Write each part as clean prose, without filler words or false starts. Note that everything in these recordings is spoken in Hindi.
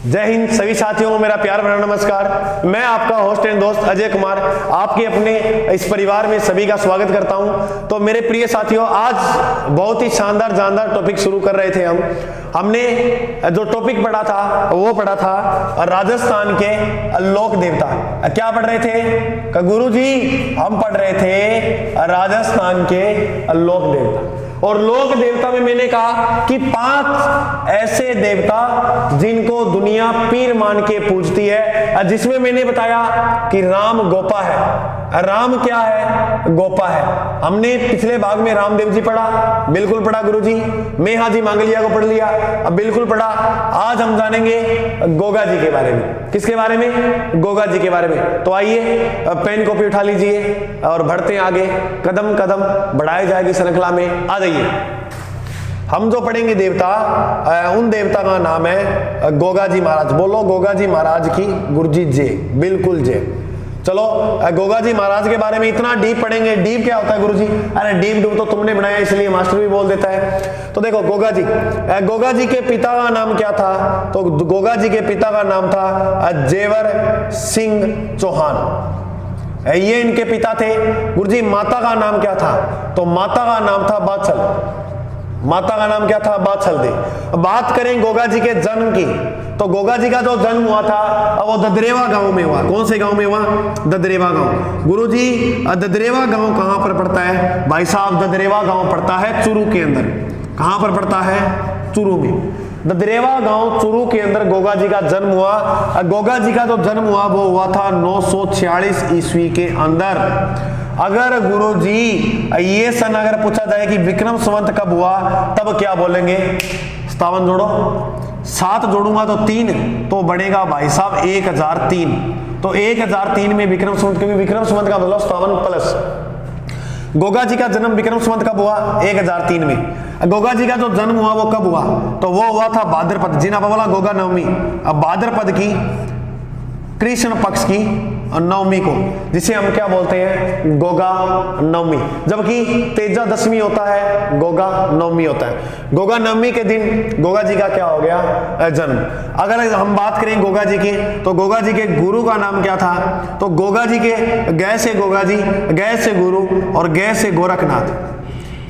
जय हिंद सभी साथियों को मेरा प्यार भरा नमस्कार। मैं आपका होस्ट एंड दोस्त अजय कुमार आपके अपने इस परिवार में सभी का स्वागत करता हूं। तो मेरे प्रिय साथियों, आज बहुत ही शानदार टॉपिक शुरू कर रहे थे। हमने जो टॉपिक पढ़ा था वो पढ़ा था राजस्थान के लोक देवता। क्या पढ़ रहे थे गुरुजी? हम पढ़ रहे थे राजस्थान के लोक देवता। और लोक देवता में मैंने कहा कि 5 ऐसे देवता जिनको दुनिया पीर मान के पूजती है, जिसमें मैंने बताया कि राम गोपा है। राम क्या है? गोपा है। हमने पिछले भाग में रामदेव जी पढ़ा, बिल्कुल पढ़ा गुरुजी। मेहा जी मांगलिया को पढ़ लिया, अब बिल्कुल पढ़ा। आज हम जानेंगे गोगा जी के बारे में। किसके बारे में? गोगा जी के बारे में। तो आइए पेन कॉपी उठा लीजिए और बढ़ते हैं आगे, कदम कदम बढ़ाई जाएगी श्रृंखला में। आ जाइए। हम जो पढ़ेंगे देवता, उन देवता का नाम है गोगा जी महाराज। बोलो गोगा जी महाराज की गुरुजी जय। बिल्कुल जय। चलो गोगा जी महाराज के बारे में इतना डीप पढ़ेंगे। डीप क्या होता है गुरुजी? अरे डीप डूब तो तुमने बनाया इसलिए मास्टर भी बोल देता है। तो देखो गोगा जी के पिता का नाम क्या था? तो गोगा जी के पिता का नाम था जेवर सिंह चौहान। ये इनके पिता थे गुरुजी। माता का नाम क्या था? तो माता का नाम था बाछल। माता का नाम क्या था? बाछल दे। बात करें गोगा जी के जन्म की, तो गोगा जी का जो जन्म हुआ था वो ददरेवा गांव में हुआ। कौन से गांव में हुआ? ददरेवा गांव। गुरुजी ददरेवा गांव कहां पर पड़ता है? भाई साहब ददरेवा गांव पड़ता है चुरू के अंदर। कहां पर पड़ता है? चुरू में। ददरेवा गांव चुरू के अंदर गोगा जी का जन्म हुआ। गोगा जी का जो जन्म हुआ वो हुआ था 946 ईस्वी के अंदर। अगर गुरुजी ये सन अगर पूछा जाए कि विक्रम संवत कब हुआ, तब क्या बोलेंगे? 57 जोड़ो, 7 जोड़ूंगा तो 3, तो बनेगा भाई साहब 1003। तो 1003 में विक्रम संवत, क्योंकि विक्रम संवत का मतलब 57 प्लस। गोगा जी का जन्म विक्रम संवत कब हुआ? 1003 में। गोगा जी का जो जन्म हुआ वो कब हुआ? तो वो हुआ था भाद्रपद, जिन्हें बोला गोगा नवमी। अब भाद्रपद की कृष्ण पक्ष की नवमी को, जिसे हम क्या बोलते हैं? गोगा नवमी। जबकि तेजा दशमी होता है, गोगा नवमी होता है। गोगा नवमी के दिन गोगा जी का क्या हो गया? जन्म। अगर हम बात करें गोगा जी की, तो गोगा जी के गुरु का नाम क्या था? तो गोगा जी के गै से गोगा जी, गै से गुरु और गै से गोरखनाथ।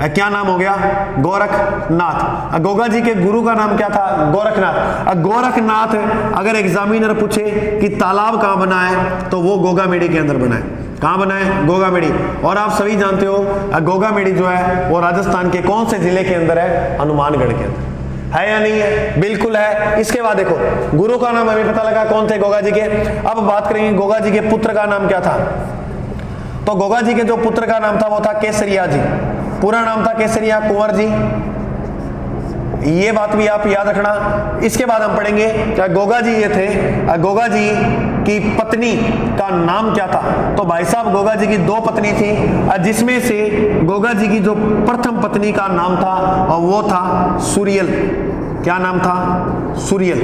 क्या नाम हो गया? गोरखनाथ। गोगा जी के गुरु का नाम क्या था? गोरखनाथ। गोरखनाथ अगर एग्जामिनर पूछे कि तालाब कहां बना है, तो वो गोगामेड़ी के अंदर बना है। कहां बना है? गोगामेड़ी। और आप सभी जानते हो गोगामेड़ी जो है वो राजस्थान के कौन से जिले के अंदर है? हनुमानगढ़ के अंदर। है या नहीं है? बिल्कुल है। इसके बाद देखो गुरु का नाम हमें पता लगा कौन थे? गोगा जी के। अब बात करेंगे गोगा जी के पुत्र का नाम क्या था? तो गोगा जी के जो पुत्र का नाम था वो था केसरिया जी। पूरा नाम था केसरिया कुंवर जी। ये बात भी आप याद रखना। इसके बाद हम पढ़ेंगे गोगा जी ये थे। गोगा जी की पत्नी का नाम क्या था? तो भाई साहब गोगा जी की 2 पत्नी थी, जिसमें से गोगा जी की जो प्रथम पत्नी का नाम था और वो था सूर्यल। क्या नाम था? सूर्यल।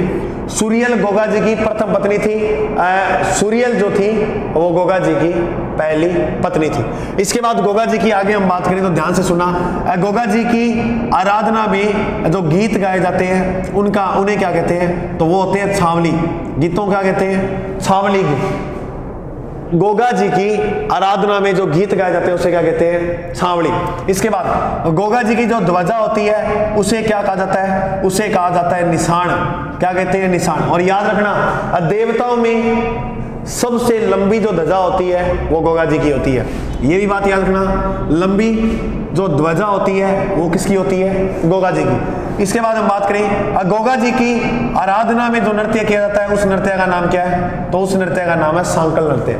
सूर्यल गोगा जी की प्रथम पत्नी थी। सूर्यल जो थी वो गोगा जी की पहली पत्नी थी। इसके बाद गोगा जी की आगे हम बात करें तो ध्यान से सुना। गोगा जी की आराधना में जो गीत गाए जाते हैं उन्हें क्या कहते हैं? तो वो होते हैं छावली। गीतों क्या कहते हैं? छावली गीत। गोगा जी की आराधना में जो गीत गाए जाते हैं उसे क्या कहते हैं? छावड़ी। इसके बाद गोगा जी की जो ध्वजा होती है उसे क्या कहा जाता है? उसे कहा जाता है निशान। क्या कहते हैं? निशान। और याद रखना देवताओं में सबसे लंबी जो ध्वजा होती है वो गोगा जी की होती है। ये भी बात याद रखना, लंबी जो ध्वजा होती है वो किसकी होती है? गोगा जी की। इसके बाद हम बात करें गोगा जी की आराधना में जो नृत्य किया जाता है उस नृत्य का नाम क्या है? तो उस नृत्य का नाम है सांकल नृत्य।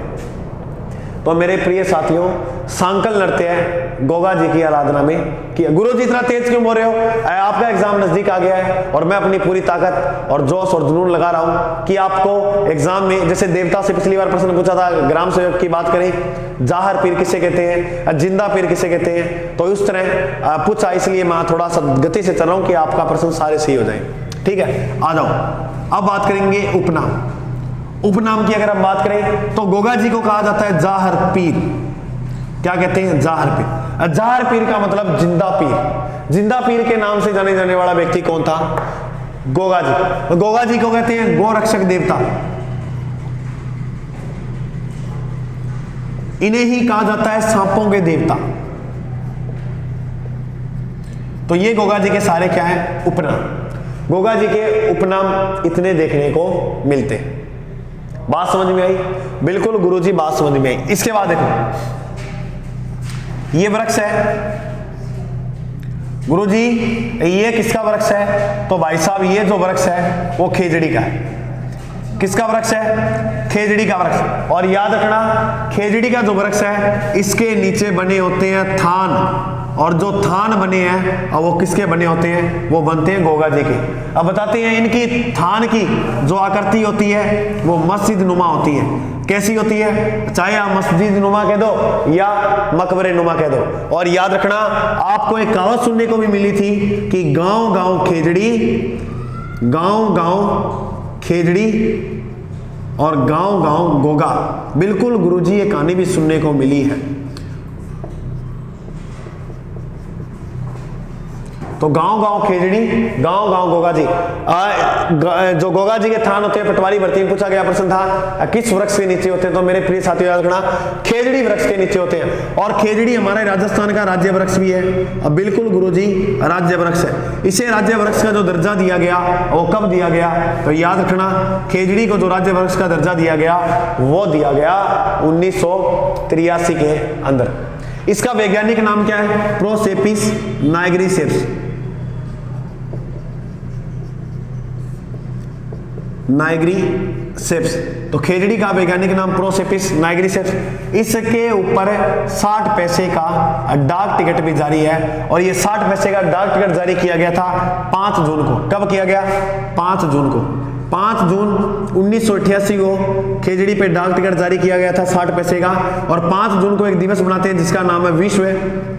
तो मेरे प्रिय साथियों, सांकल नृत्य गोगा जी की आराधना में किया। गुरु जी इतना तेज क्यों बोल रहे हो? आपका एग्जाम नजदीक आ गया है और मैं अपनी पूरी ताकत और जोश और जुनून लगा रहा हूं कि आपको एग्जाम में, जैसे देवता से पिछली बार प्रश्न पूछा था, ग्राम सेवक की बात करें, जाहर पीर किसे कहते हैं, जिंदा पीर किसे कहते हैं, तो इस तरह पूछा, इसलिए मैं थोड़ा सा गति से चल रहा हूं कि आपका प्रश्न सारे सही हो जाए। ठीक है, आ जाओ। अब बात करेंगे उपनाम। उपनाम की अगर हम बात करें तो गोगा जी को कहा जाता है जाहर पीर। क्या कहते हैं? जाहर पीर। जाहर पीर का मतलब जिंदा पीर। जिंदा पीर के नाम से जाने जाने वाला व्यक्ति कौन था? गोगा जी। गोगा जी को कहते हैं गोरक्षक देवता, इन्हें ही कहा जाता है सांपों के देवता। तो ये गोगा जी के सारे क्या है, उपनाम। गोगा जी के उपनाम इतने देखने को मिलते हैं। बात समझ में आई? बिल्कुल गुरुजी, बात समझ में आई। इसके बाद देखो, ये वृक्ष है गुरुजी, ये किसका वृक्ष है? तो भाई साहब ये जो वृक्ष है वो खेजड़ी का है। किसका वृक्ष है? खेजड़ी का वृक्ष। और याद रखना, खेजड़ी का जो वृक्ष है इसके नीचे बने होते हैं थान, और जो थान बने हैं अब वो किसके बने होते हैं? वो बनते हैं गोगा जी के। अब बताते हैं इनकी थान की जो आकृति होती है वो मस्जिद नुमा होती है। कैसी होती है? चाहे आप मस्जिद नुमा कह दो या मकबरे नुमा कह दो। और याद रखना, आपको एक कहावत सुनने को भी मिली थी कि गांव गांव खेजड़ी, गांव गांव खेजड़ी और गांव गांव गोगा। बिल्कुल गुरुजी, ये कहानी भी सुनने को मिली है। तो गांव गांव खेजड़ी, गांव गांव गोगा जी। जो गोगा जी के थान होते हैं, पटवारी भर्ती में पूछा गया प्रश्न था किस वृक्ष के नीचे होते हैं? तो मेरे प्रिय साथियों याद रखना, खेजड़ी वृक्ष के नीचे होते हैं। और खेजड़ी हमारे राजस्थान का राज्य वृक्ष भी है। अब बिल्कुल गुरुजी, राज्य वृक्ष है। इसे राज्य वृक्ष का जो दर्जा दिया गया वो कब दिया गया? तो याद रखना, खेजड़ी को जो राज्य वृक्ष का दर्जा दिया गया वो दिया गया 1983 के अंदर। इसका वैज्ञानिक नाम क्या है? प्रोसेपिस नाइग्रिसेप्स। नाइग्रिसेप्स। तो खेजड़ी का वैज्ञानिक नाम प्रोसेपिस नाइग्रिसेप्स। इसके ऊपर 60 पैसे का डाक टिकट भी जारी है। और ये 60 पैसे का डाक टिकट जारी किया गया था 5 जून को। कब किया गया? 5 जून को। 5 जून 1988 को खेजड़ी पे डाक टिकट जारी किया गया था 60 पैसे का। और 5 जून को एक दिवस मनाते हैं जिसका नाम है विश्व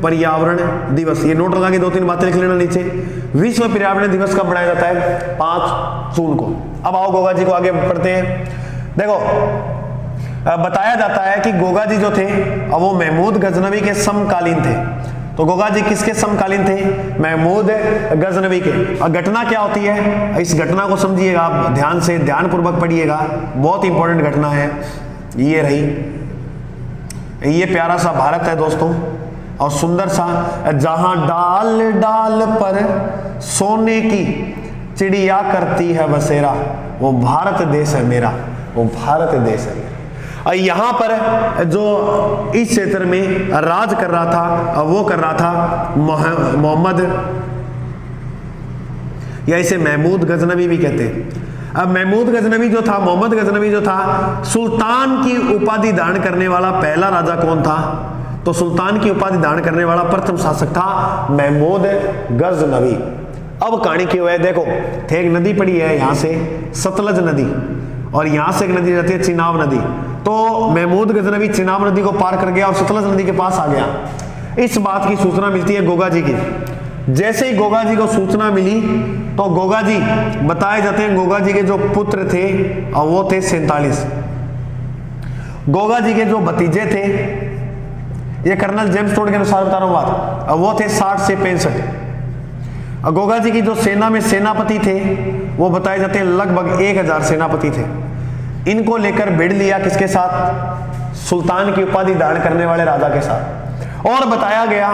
पर्यावरण दिवस। ये नोट लगा के 2-3 बातें लिख लेना नीचे। विश्व पर्यावरण दिवस कब मनाया जाता है? 5 जून को। अब आओ गोगा जी को आगे बढ़ते हैं। देखो, बताया जाता है कि गोगा जी जो थे वो महमूद गजनवी के समकालीन थे। तो गोगा जी किसके समकालीन थे? महमूद गजनवी के। और घटना क्या होती है, इस घटना को समझिएगा आप ध्यान से, ध्यानपूर्वक पढ़िएगा, बहुत इंपॉर्टेंट घटना है। ये रही, ये प्यारा सा भारत है दोस्तों, और सुंदर सा, जहां डाल डाल पर सोने की चिड़िया करती है बसेरा, वो भारत देश है मेरा, वो भारत देश है मेरा। यहां पर जो इस क्षेत्र में राज कर रहा था वो कर रहा था मोहम्मद, या इसे महमूद गजनवी भी कहते हैं। अब महमूद गजनवी जो था, मोहम्मद गजनवी जो था, सुल्तान की उपाधि धारण करने वाला पहला राजा कौन था? तो सुल्तान की उपाधि धारण करने वाला प्रथम शासक था महमूद गजनवी। अब कहानी क्यों है? देखो, एक नदी पड़ी है यहां से, सतलज नदी, और यहां से एक नदी रहती है चिनाब नदी। तो महमूद गजनवी चिनाब नदी को पार कर गया और सतलज नदी के पास आ गया। इस बात की सूचना मिलती है गोगा जी की। जैसे ही गोगा जी को सूचना मिली तो गोगा जी, बताए जाते हैं गोगा जी के जो पुत्र थे और वो थे 47। गोगा जी के जो भतीजे थे, ये कर्नल जेम्स टोड के अनुसार बता रहा हूं बात, वो थे 60 से 65। गोगा जी की जो सेना में सेनापति थे वो बताए जाते हैं लगभग 1000 सेनापति थे। इनको लेकर भिड़ लिया किसके साथ? सुल्तान की उपाधि धारण करने वाले राजा के साथ। और बताया गया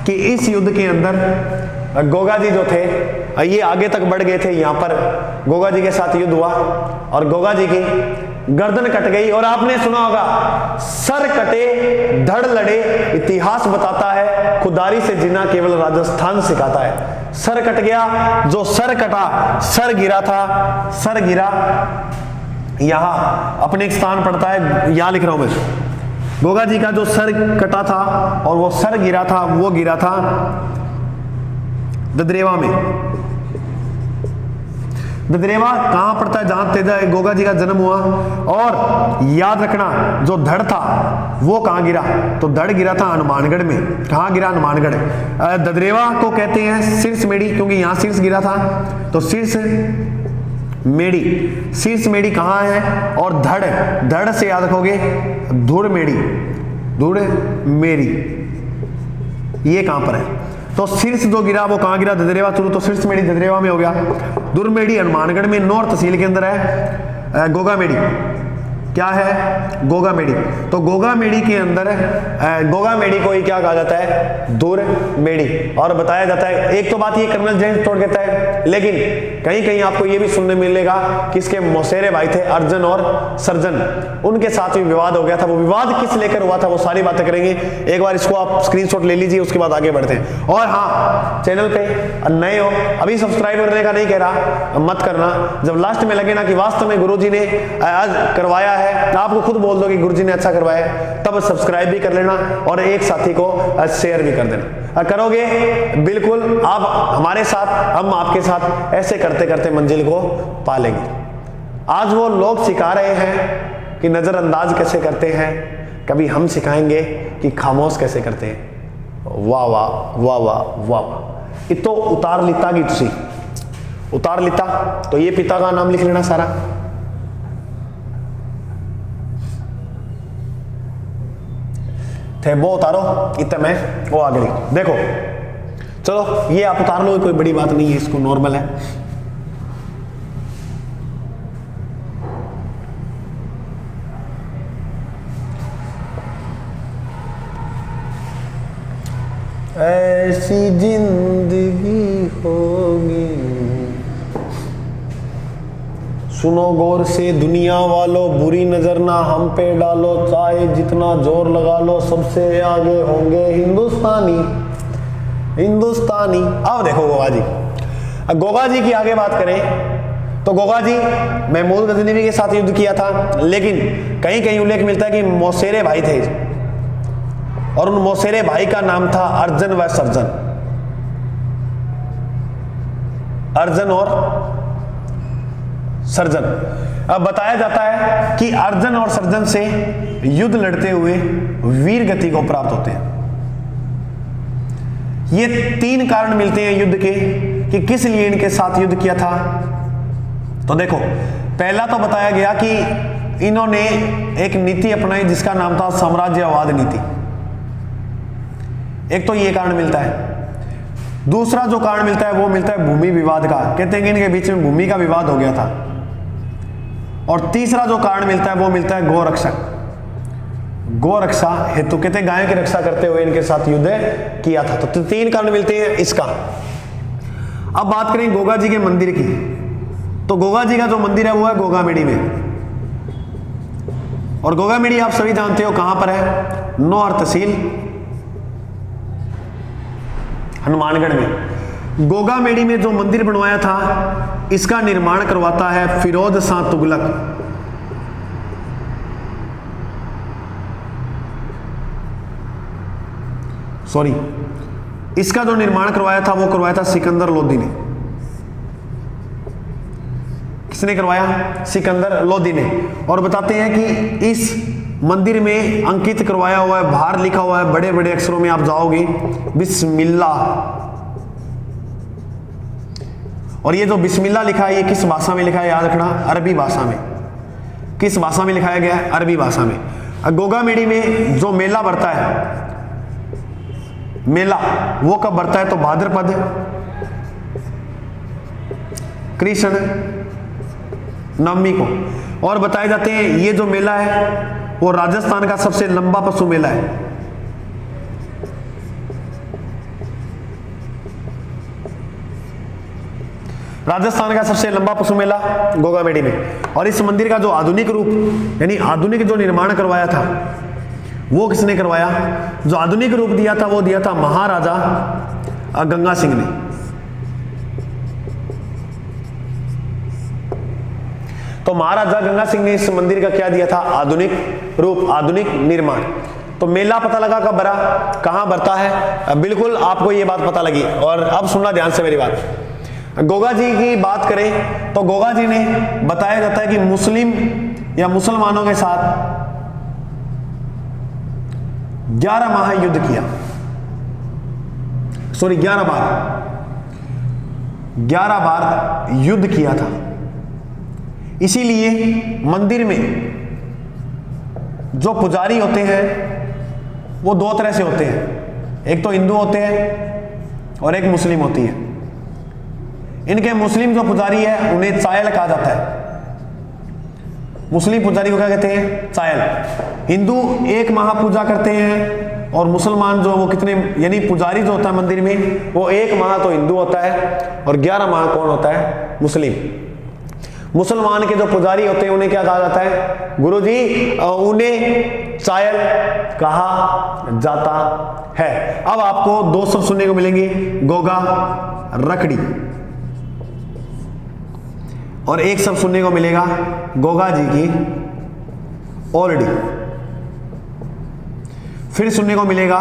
कि इस युद्ध के अंदर गोगा जी जो थे ये आगे तक बढ़ गए थे। यहां पर गोगा जी के साथ युद्ध हुआ और गोगा जी की गर्दन कट गई। और आपने सुना होगा, सर कटे धड़ लड़े, इतिहास बताता है खुदारी से जीना केवल राजस्थान सिखाता है। सर कट गया, जो सर कटा, सर गिरा था, सर गिरा, यहां अपने एक स्थान पड़ता है, यहां लिख रहा हूं मैं। गोगा जी का जो सर कटा था और वो सर गिरा था, वो गिरा था ददरेवा में। ददरेवा कहां पड़ता है? जहां तेजा गोगा जी का जन्म हुआ। और याद रखना, जो धड़ था वो कहां गिरा? तो धड़ गिरा था हनुमानगढ़ में। कहां गिरा? हनुमानगढ़। ददरेवा को कहते हैं शीर्ष मेड़ी, क्योंकि यहां शीर्ष गिरा था। तो शीर्ष मेड़ी, शीर्ष मेड़ी कहां है? और धड़, धड़ से याद रखोगे धुड़ मेड़ी, धुड़ मेरी, ये कहां पर है? तो शीर्ष जो गिरा वो कहां गिरा? ददरेवा चूरू। तो शीर्ष मेडी ददरेवा में हो गया। दुर्मेडी हनुमानगढ़ में, नौर तहसील के अंदर है। गोगामेडी क्या है? गोगामेडी। तो गोगामेडी के अंदर गोगामेडी को ही क्या कहा जाता है? दुर्मेडी। और बताया जाता है, एक तो बात ये कर्नल जेम्स तोड़ देता है, लेकिन कहीं कहीं आपको ये भी सुनने मिलेगा कि इसके मौसेरे भाई थे अर्जन और सर्जन, उनके साथ भी विवाद हो गया था। वो विवाद किस लेकर हुआ था वो सारी बातें करेंगे। एक बार इसको आप स्क्रीनशॉट ले लीजिए, उसके बाद आगे बढ़ते हैं। और हाँ, चैनल पे नए हो, अभी सब्सक्राइब करने का नहीं कह रहा, मत करना। जब लास्ट में लगे ना कि वास्तव में गुरुजी ने आज करवाया है, आपको खुद बोल दो कि गुरुजी ने अच्छा करवाया है, तब सब्सक्राइब भी कर लेना और एक साथी को शेयर भी कर देना। करोगे बिल्कुल आप हमारे साथ, हम आपके साथ, ऐसे करते करते मंजिल को पा लेंगे। आज वो लोग सिखा रहे हैं कि नजरअंदाज कैसे करते हैं, कभी हम सिखाएंगे कि खामोश कैसे करते हैं। वाह वाह वाह वाह वाह। इतो उतार लिता की तुसी उतार लिता, तो ये पिता का नाम लिख लेना सारा। थे वो उतारो, इतने में वो आ गई। देखो चलो ये आप उतार लो, कोई बड़ी बात नहीं है, इसको नॉर्मल है। ऐसी जिंदगी होगी, सुनो गौर से दुनिया वालों, बुरी नजर ना हम पे डालो, चाहे जितना जोर लगा लो, सबसे आगे होंगे हिंदुस्तानी हिंदुस्तानी। अब देखो गोगा जी, गोगा जी की आगे बात करें तो गोगा जी महमूद गजनवी के साथ युद्ध किया था, लेकिन कहीं कहीं उल्लेख मिलता है कि मौसेरे भाई थे और उन मौसेरे भाई का नाम था अर्जन व सर्जन। अर्जन और सर्जन। अब बताया जाता है कि अर्जन और सर्जन से युद्ध लड़ते हुए वीर गति को प्राप्त होते हैं। ये तीन कारण मिलते हैं युद्ध के कि किस लिए इनके साथ युद्ध किया था। तो देखो, पहला तो बताया गया कि इन्होंने एक नीति अपनाई जिसका नाम था साम्राज्यवाद नीति। एक तो ये कारण मिलता है। दूसरा जो कारण मिलता है वो मिलता है भूमि विवाद का। कहते हैं कि इनके बीच में भूमि का विवाद हो गया था। और तीसरा जो कारण मिलता है वो मिलता है गोरक्षक, गोरक्षा हेतु, कहते हैं गायों की रक्षा करते हुए इनके साथ युद्ध किया था। तो तीन कारण मिलते हैं इसका। अब बात करें गोगा जी के मंदिर की, तो गोगा जी का जो मंदिर है वो है गोगामेडी में। और गोगामेडी आप सभी जानते हो कहां पर है? नौर तहसील हनुमानगढ़ में। गोगामेडी में जो मंदिर बनवाया था इसका निर्माण करवाता है फिरोज शाह तुगलक। सॉरी, इसका जो निर्माण करवाया था वो करवाया था सिकंदर लोदी ने। किसने करवाया? सिकंदर लोदी ने। और बताते हैं कि इस मंदिर में अंकित करवाया हुआ है, बाहर लिखा हुआ है बड़े बड़े अक्षरों में, आप जाओगे बिस्मिल्लाह। और ये जो बिस्मिल्लाह लिखा है ये किस भाषा में लिखा है? याद रखना, अरबी भाषा में। किस भाषा में लिखाया गया है? अरबी भाषा में। गोगामेडी में जो मेला बढ़ता है, मेला वो कब बढ़ता है? तो भाद्रपद कृष्ण नवमी को। और बताए जाते हैं ये जो मेला है वो राजस्थान का सबसे लंबा पशु मेला है। राजस्थान का सबसे लंबा पशु मेला गोगामेडी में। और इस मंदिर का जो आधुनिक रूप, यानी आधुनिक जो निर्माण करवाया था वो किसने करवाया? जो आधुनिक रूप दिया था वो दिया था महाराजा गंगा सिंह ने। तो महाराजा गंगा सिंह ने इस मंदिर का क्या दिया था? आधुनिक रूप, आधुनिक निर्माण। तो मेला पता लगा कब भरा, कहां भरता है? बिल्कुल आपको ये बात पता लगी। और अब सुनना ध्यान से मेरी बात। गोगा जी की बात करें तो गोगा जी ने बताया जाता है कि मुस्लिम या मुसलमानों के साथ 11 माह युद्ध किया। सॉरी 11 बार युद्ध किया था। इसीलिए मंदिर में जो पुजारी होते हैं वो दो तरह से होते हैं। एक तो हिंदू होते हैं और एक मुस्लिम होती है। इनके मुस्लिम जो पुजारी है उन्हें चायल कहा जाता है। मुस्लिम पुजारी को क्या कहते हैं? चायल। हिंदू एक माह पूजा करते हैं और मुसलमान जो वो कितने, यानी पुजारी जो होता है मंदिर में वो 1 माह तो हिंदू होता है और 11 माह कौन होता है? मुस्लिम। मुसलमान के जो पुजारी होते हैं उन्हें क्या कहा जाता है? गुरुजी। उन्हें चायल कहा जाता है। अब आपको 2 शब्द सुनने को मिलेंगे, गोगा, रखड़ी, और एक शब्द सुनने को मिलेगा गोगा जी की ओलडी। फिर सुनने को मिलेगा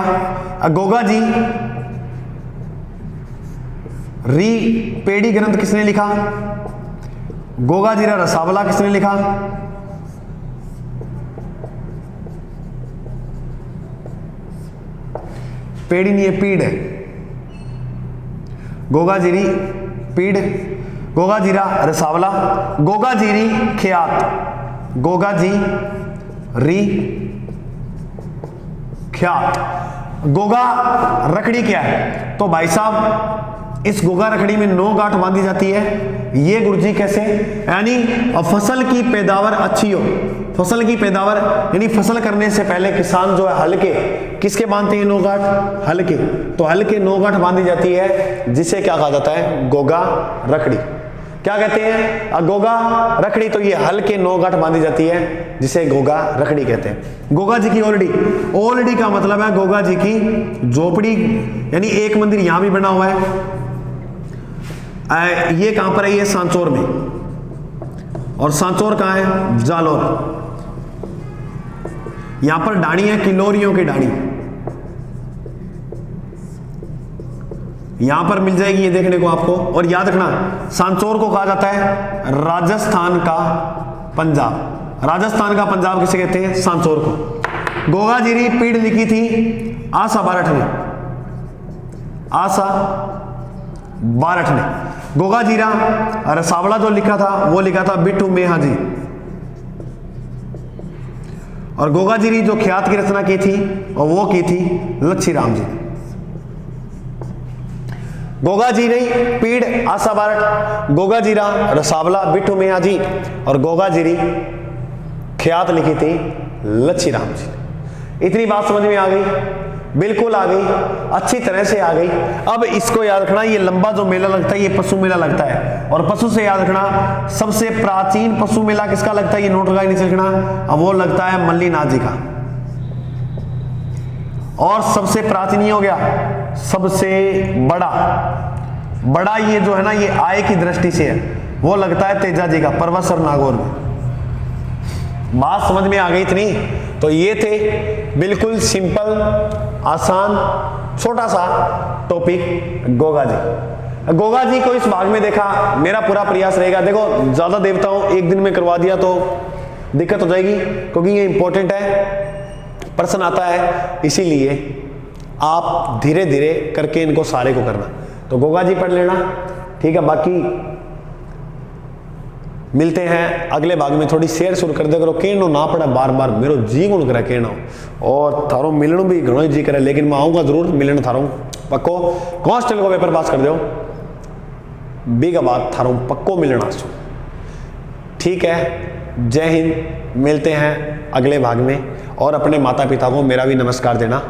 गोगा जी री पेड़ी ग्रंथ किसने लिखा? गोगा जीरा रसावला किसने लिखा? पेड़ी नहीं है, पीड़ है। गोगा जीरी पीड़, गोगा जीरा रसावला, गोगा जीरी ख्यात, गोगा जी री ख्यात। गोगा रखड़ी क्या है? तो भाई साहब इस गोगा रखड़ी में 9 गांठ बांधी जाती है। ये गुरुजी कैसे? यानी फसल की पैदावार अच्छी हो, फसल की पैदावार यानी फसल करने से पहले किसान जो है हल्के किसके बांधते हैं? 9 गांठ हल्के। तो हल्के 9 गांठ बांधी जाती है जिसे क्या कहा जाता है? गोगा रखड़ी। क्या कहते हैं? गोगा रखड़ी। तो ये हल्के 9 गांठ बांधी जाती है जिसे गोगा रखड़ी कहते हैं। गोगा जी की ओलडी, ओलडी का मतलब है गोगा जी की झोपड़ी, यानी एक मंदिर यहां भी बना हुआ है। ये कहां पर है? ये सांचौर में, और सांचौर कहां है? जालोर। यहां पर डाणी है, किलोरियों की डाणी यहां पर मिल जाएगी ये देखने को आपको। और याद रखना सांचौर को कहा जाता है राजस्थान का पंजाब। राजस्थान का पंजाब किसे कहते हैं? सांचौर को। गोगा जीरी पीड़ लिखी थी आशा बारठ ने, आशा बारठ ने। गोगा जीरा रसावला जो लिखा था वो लिखा था बिट्टू मेहा जी। और गोगा जीरी जो ख्यात की रचना की थी और वो की थी लच्छी राम जी। गोगा जी नहीं पीड़ आशा बारठ, गोगा जीरा रसावला बिट्टू मियाँ जी, और गोगा जीरी ख्यात लिखी थी लच्छी राम जी। इतनी बात समझ में आ गई? बिल्कुल आ गई, अच्छी तरह से आ गई। अब इसको याद रखना, ये लंबा जो मेला लगता है ये पशु मेला लगता है। और पशु से याद रखना सबसे प्राचीन पशु मेला किसका लगता है? ये नोट लगा नहीं रखना, अब वो लगता है मल्लीनाथ जी का। और सबसे प्राचीन ये हो गया, सबसे बड़ा ये जो है ना, ये आय की दृष्टि से है, वो लगता है तेजा जी का परवसर नागौर में। बात समझ में आ गई इतनी? तो ये थे बिल्कुल सिंपल आसान छोटा सा टॉपिक गोगा जी। गोगा जी को इस भाग में देखा, मेरा पूरा प्रयास रहेगा। देखो ज्यादा देवताओं एक दिन में करवा दिया तो दिक्कत हो जाएगी, क्योंकि ये इंपॉर्टेंट है, प्रश्न आता है, इसीलिए आप धीरे धीरे करके इनको सारे को करना। तो गोगा जी पढ़ लेना, ठीक है। बाकी मिलते हैं अगले भाग में। थोड़ी शेयर शुरू कर दे करो, कहनो ना पड़ा बार बार, मेरो जी गुण करे कहना, और थारो मिलना भी घणो जी करे, लेकिन मैं आऊंगा जरूर मिलने थारो पक्को। कांस्टेबल को पेपर पास कर दो बीगा बात थारो पक्को मिलना। ठीक है, जय हिंद। मिलते हैं अगले भाग में, और अपने माता पिता को मेरा भी नमस्कार देना।